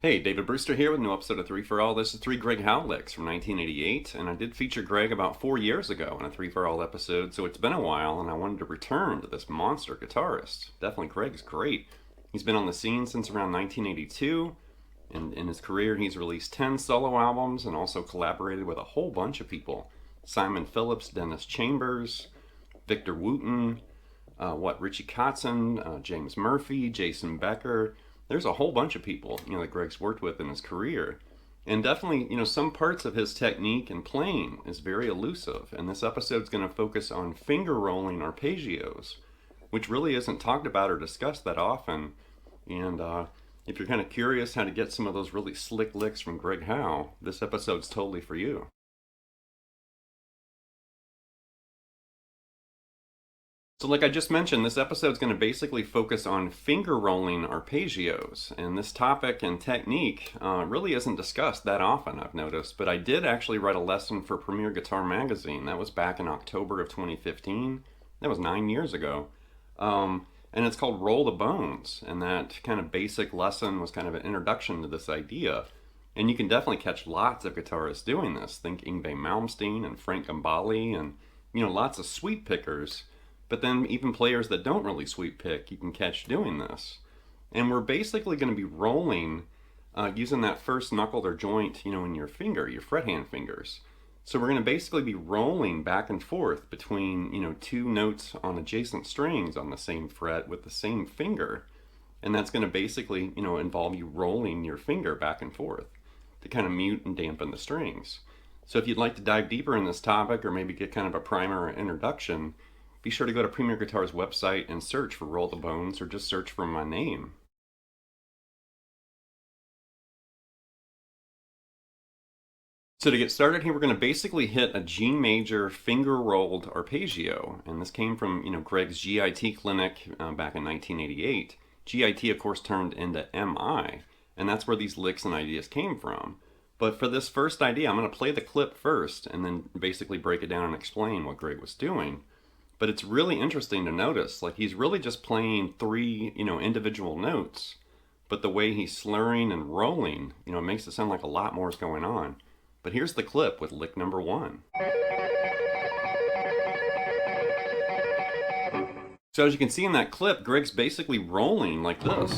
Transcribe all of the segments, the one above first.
Hey, David Brewster here with a new episode of 3 for All. This is 3 Greg Howe Licks from 1988, and I did feature Greg about 4 years ago in a 3 for All episode, so it's been a while, and I wanted to return to this monster guitarist. Definitely Greg's great. He's been on the scene since around 1982, and in his career he's released 10 solo albums and also collaborated with a whole bunch of people. Simon Phillips, Dennis Chambers, Victor Wooten, Richie Kotzen, James Murphy, Jason Becker. There's a whole bunch of people, that Greg's worked with in his career. And definitely, some parts of his technique and playing is very elusive. And this episode's going to focus on finger rolling arpeggios, which really isn't talked about or discussed that often. And if you're kind of curious how to get some of those really slick licks from Greg Howe, this episode's totally for you. So like I just mentioned, this episode's going to basically focus on finger rolling arpeggios, and this topic and technique really isn't discussed that often, I've noticed, but I did actually write a lesson for Premier Guitar Magazine. That was back in October of 2015. That was 9 years ago. And it's called Roll the Bones, and that kind of basic lesson was kind of an introduction to this idea. And you can definitely catch lots of guitarists doing this. Think Yngwie Malmsteen and Frank Gambale and, lots of sweep pickers. But then even players that don't really sweep pick, you can catch doing this. And we're basically going to be rolling using that first knuckle or joint, in your finger, your fret hand fingers. So we're going to basically be rolling back and forth between, two notes on adjacent strings on the same fret with the same finger. And that's going to basically, involve you rolling your finger back and forth to kind of mute and dampen the strings. So if you'd like to dive deeper in this topic or maybe get kind of a primer or introduction, be sure to go to Premier Guitar's website and search for Roll the Bones, or just search for my name. So to get started here, we're going to basically hit a G major finger rolled arpeggio. And this came from, Greg's G.I.T clinic back in 1988. G.I.T, of course, turned into M.I. And that's where these licks and ideas came from. But for this first idea, I'm going to play the clip first and then basically break it down and explain what Greg was doing. But it's really interesting to notice, he's really just playing 3, individual notes. But the way he's slurring and rolling, it makes it sound like a lot more is going on. But here's the clip with lick number 1. So as you can see in that clip, Greg's basically rolling like this.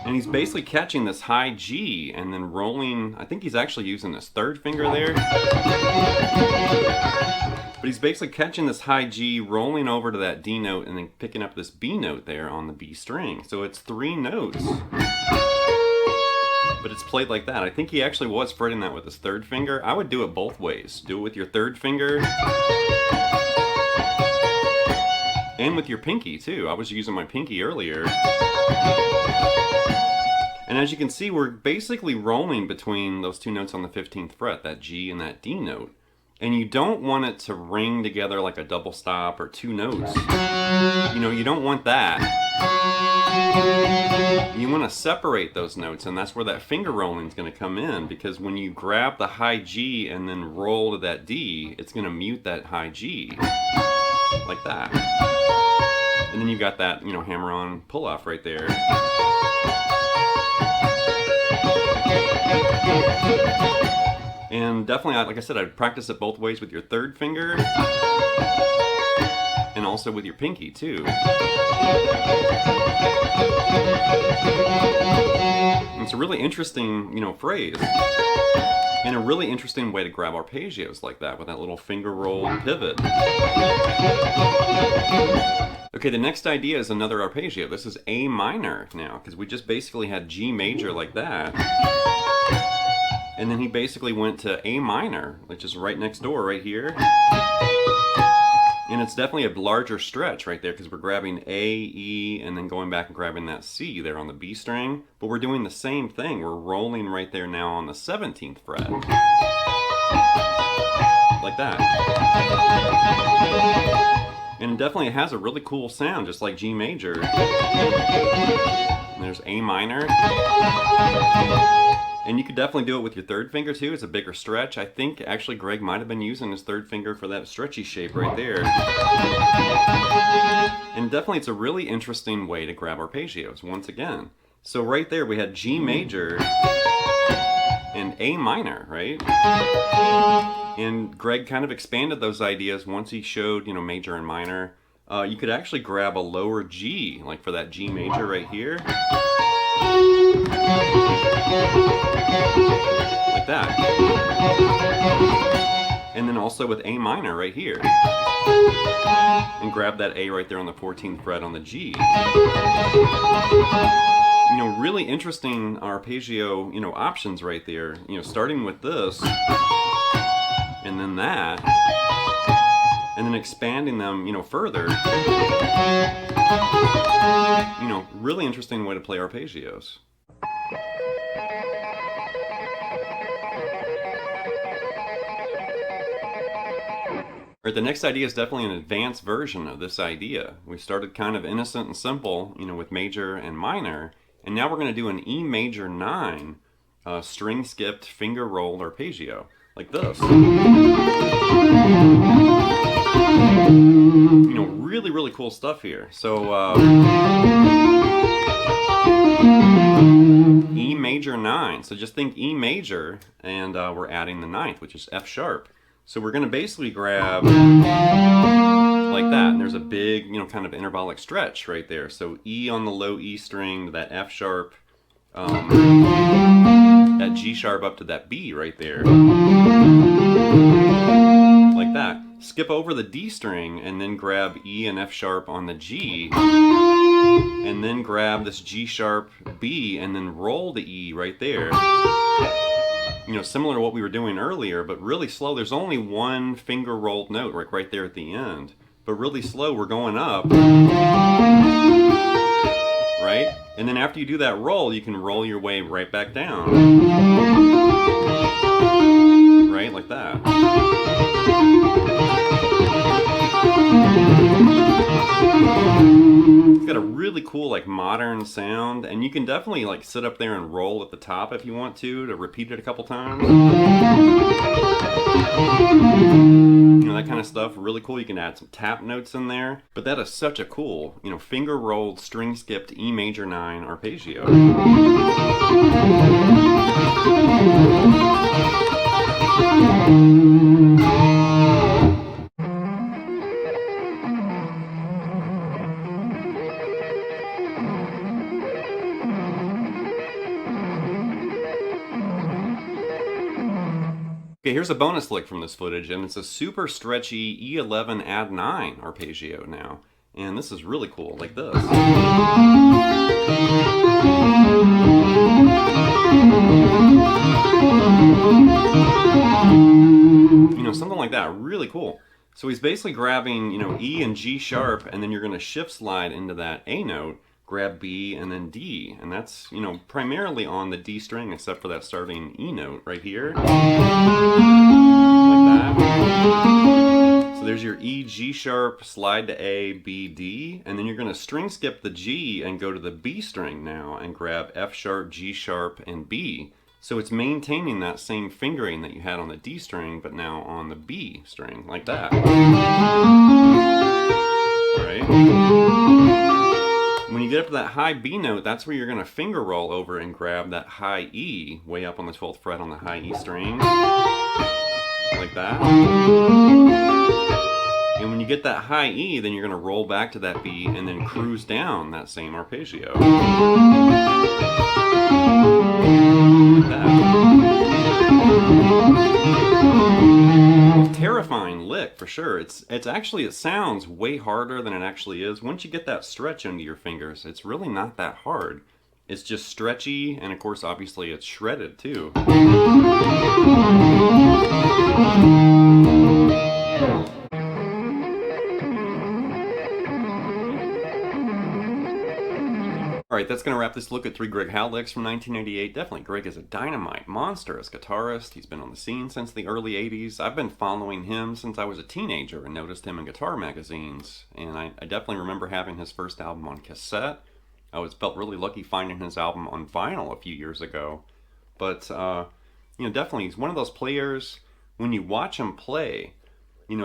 And he's basically catching this high G and then rolling. I think he's actually using his third finger there. But he's basically catching this high G, rolling over to that D note, and then picking up this B note there on the B string. So it's 3 notes. But it's played like that. I think he actually was fretting that with his third finger. I would do it both ways. Do it with your third finger. And with your pinky too. I was using my pinky earlier. And as you can see, we're basically rolling between those 2 notes on the 15th fret, that G and that D note. And you don't want it to ring together like a double stop or 2 notes. You don't want that. You want to separate those notes, and that's where that finger rolling is going to come in, because when you grab the high G and then roll to that D, it's going to mute that high G. Like that. And then you got that, hammer-on pull-off right there. And definitely, like I said, I'd practice it both ways with your third finger and also with your pinky too. And it's a really interesting, phrase. And a really interesting way to grab arpeggios like that with that little finger roll pivot. Okay, the next idea is another arpeggio. This is A minor now, because we just basically had G major like that. And then he basically went to A minor, which is right next door, right here. And it's definitely a larger stretch right there, because we're grabbing A, E, and then going back and grabbing that C there on the B string. But we're doing the same thing. We're rolling right there now on the 17th fret. Like that. And it definitely has a really cool sound, just like G major. And there's A minor. And you could definitely do it with your third finger too. It's a bigger stretch. I think actually Greg might have been using his third finger for that stretchy shape right there. And definitely it's a really interesting way to grab arpeggios once again. So right there we had G major and A minor, right? And Greg kind of expanded those ideas once he showed, major and minor. You could actually grab a lower G, like for that G major right here. Like that. And then also with A minor right here. And grab that A right there on the 14th fret on the G. Really interesting arpeggio, options right there. Starting with this, and then that, and then expanding them, further. Really interesting way to play arpeggios. Right, the next idea is definitely an advanced version of this idea. We started kind of innocent and simple, with major and minor, and now we're going to do an E major 9 string skipped finger rolled arpeggio, like this. Really, really cool stuff here. So, E major 9. So just think E major, and we're adding the 9th, which is F sharp. So we're going to basically grab like that, and there's a big, kind of intervallic stretch right there. So E on the low E string to that F sharp, that G sharp up to that B right there, like that. Skip over the D string and then grab E and F sharp on the G, and then grab this G sharp B and then roll the E right there. Similar to what we were doing earlier, but really slow. There's only one finger rolled note right there at the end, but really slow. We're going up, right? And then after you do that roll, you can roll your way right back down, right? Like that. It's got a really cool, modern sound, and you can definitely sit up there and roll at the top if you want to repeat it a couple times. That kind of stuff, really cool. You can add some tap notes in there, but that is such a cool, finger rolled, string skipped E major 9 arpeggio. Okay, here's a bonus lick from this footage, and it's a super stretchy E11 add 9 arpeggio now. And this is really cool, like this. Something like that, really cool. So he's basically grabbing, E and G sharp, and then you're going to shift slide into that A note, grab B, and then D. And that's, primarily on the D string, except for that starting E note right here. Like that. So there's your E, G sharp, slide to A, B, D, and then you're going to string skip the G and go to the B string now and grab F sharp, G sharp, and B. So it's maintaining that same fingering that you had on the D string, but now on the B string, like that. Right? When you get up to that high B note, that's where you're going to finger roll over and grab that high E way up on the 12th fret on the high E string. Like that. And when you get that high E, then you're going to roll back to that B and then cruise down that same arpeggio. Like that. Terrifying lick for sure. It sounds way harder than it actually is. Once you get that stretch into your fingers, it's really not that hard. It's just stretchy, and of course, obviously, it's shredded too. Alright, that's going to wrap this look at 3 Greg Howe Licks from 1988. Definitely, Greg is a dynamite monster as a guitarist. He's been on the scene since the early 80s. I've been following him since I was a teenager and noticed him in guitar magazines. And I definitely remember having his first album on cassette. I felt really lucky finding his album on vinyl a few years ago. But, definitely, he's one of those players, when you watch him play,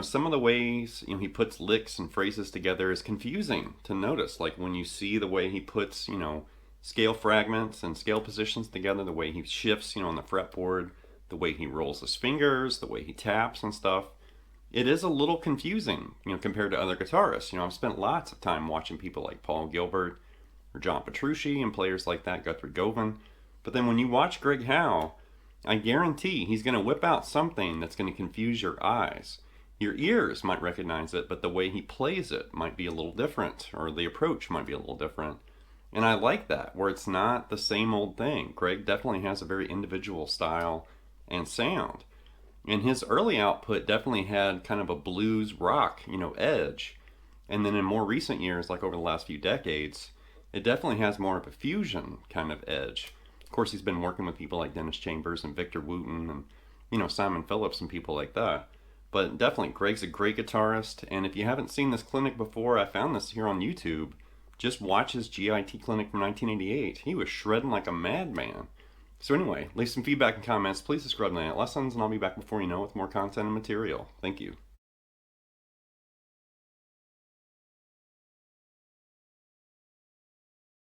some of the ways, he puts licks and phrases together is confusing to notice. Like when you see the way he puts, scale fragments and scale positions together, the way he shifts, on the fretboard, the way he rolls his fingers, the way he taps and stuff. It is a little confusing, compared to other guitarists. I've spent lots of time watching people like Paul Gilbert or John Petrucci and players like that, Guthrie Govan. But then when you watch Greg Howe, I guarantee he's going to whip out something that's going to confuse your eyes. Your ears might recognize it, but the way he plays it might be a little different, or the approach might be a little different. And I like that, where it's not the same old thing. Greg definitely has a very individual style and sound. And his early output definitely had kind of a blues rock, edge. And then in more recent years, like over the last few decades, it definitely has more of a fusion kind of edge. Of course, he's been working with people like Dennis Chambers and Victor Wooten and, Simon Phillips and people like that. But definitely, Greg's a great guitarist. And if you haven't seen this clinic before, I found this here on YouTube. Just watch his G.I.T clinic from 1988. He was shredding like a madman. So anyway, leave some feedback and comments. Please subscribe to Night Lessons, and I'll be back before you know with more content and material. Thank you.